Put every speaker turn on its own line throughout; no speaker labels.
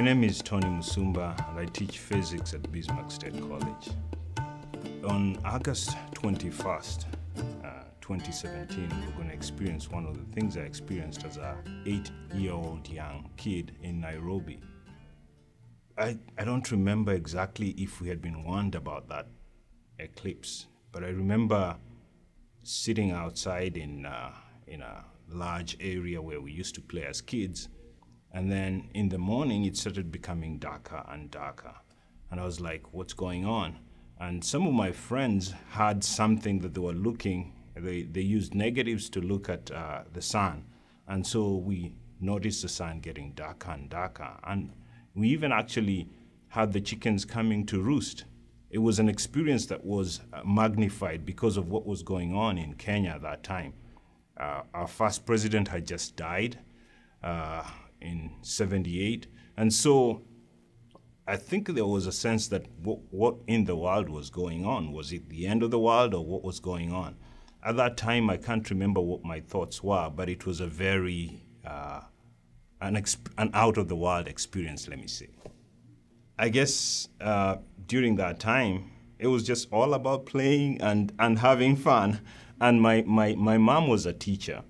My name is Tony Musumba and I teach physics at Bismarck State College. On August 21st, 2017, we're going to experience one of the things I experienced as an 8-year-old young kid in Nairobi. I don't remember exactly if we had been warned about that eclipse, but I remember sitting outside in a large area where we used to play as kids, and then in the morning it started becoming darker and darker. And I was like, what's going on? And some of my friends had something that they were looking, they used negatives to look at the sun. And so we noticed the sun getting darker and darker. And we even actually had the chickens coming to roost. It was an experience that was magnified because of what was going on in Kenya at that time. Our first president had just died in '78. And so I think there was a sense that what in the world was going on. Was it the end of the world or what was going on? At that time, I can't remember what my thoughts were, but it was a very, an out-of-the-world experience, let me say. I guess during that time, it was just all about playing and having fun. And my mom was a teacher,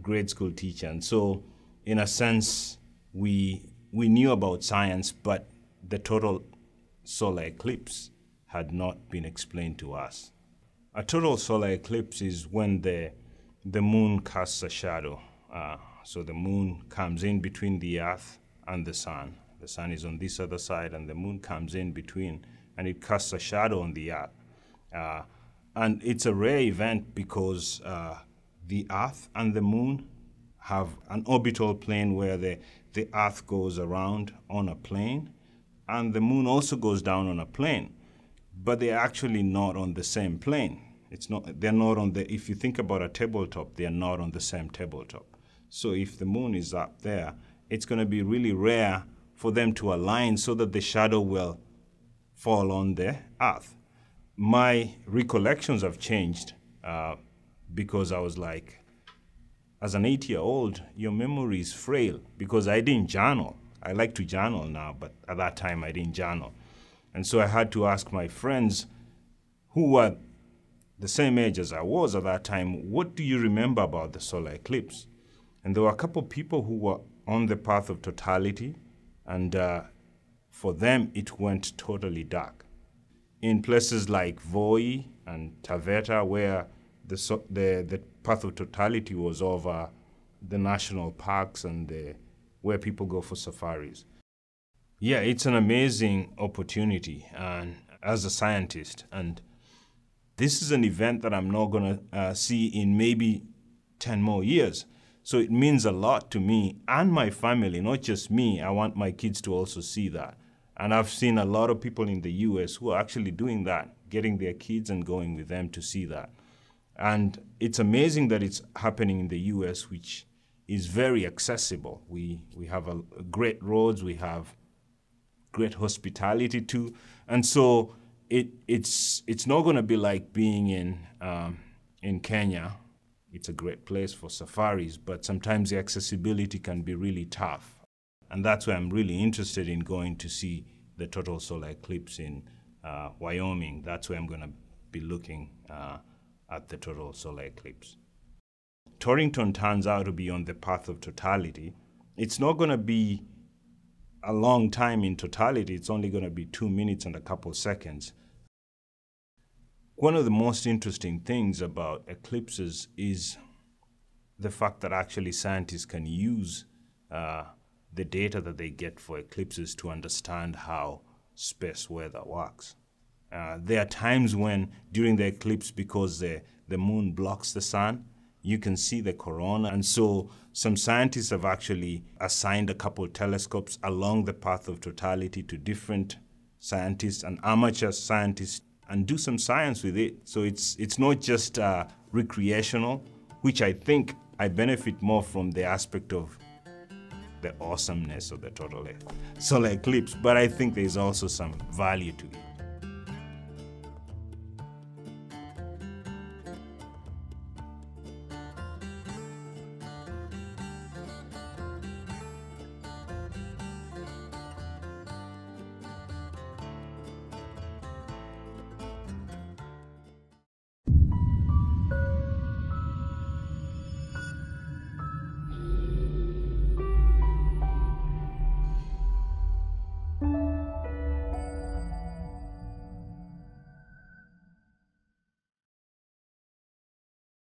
grade school teacher. And so in a sense, we knew about science, but the total solar eclipse had not been explained to us. A total solar eclipse is when the moon casts a shadow. So the moon comes in between the earth and the sun. The sun is on this other side and the moon comes in between and it casts a shadow on the earth. And it's a rare event because the earth and the moon have an orbital plane where the earth goes around on a plane and the moon also goes down on a plane, but they're actually not on the same plane. They're not on the, if you think about a tabletop, they're not on the same tabletop. So if the moon is up there, it's going to be really rare for them to align so that the shadow will fall on the earth. My recollections have changed because I was like, as an 8-year-old, your memory is frail because I didn't journal. I like to journal now, but at that time I didn't journal. And so I had to ask my friends who were the same age as I was at that time, what do you remember about the solar eclipse? And there were a couple of people who were on the path of totality, and for them it went totally dark. In places like Voi and Taveta, where the path of totality was over the national parks and where people go for safaris. Yeah, it's an amazing opportunity and as a scientist. And this is an event that I'm not going to see in maybe 10 more years. So it means a lot to me and my family, not just me. I want my kids to also see that. And I've seen a lot of people in the US who are actually doing that, getting their kids and going with them to see that. And it's amazing that it's happening in the US, which is very accessible. We have great roads, we have great hospitality too. And so it's not going to be like being in Kenya. It's a great place for safaris, but sometimes the accessibility can be really tough. And that's why I'm really interested in going to see the total solar eclipse in Wyoming. That's where I'm going to be looking at the total solar eclipse. Torrington turns out to be on the path of totality. It's not going to be a long time in totality. It's only going to be 2 minutes and a couple seconds. One of the most interesting things about eclipses is the fact that actually scientists can use the data that they get for eclipses to understand how space weather works. There are times when during the eclipse, because the moon blocks the sun, you can see the corona. And so some scientists have actually assigned a couple of telescopes along the path of totality to different scientists and amateur scientists and do some science with it. So it's not just recreational, which I think I benefit more from the aspect of the awesomeness of the total solar eclipse, but I think there's also some value to it.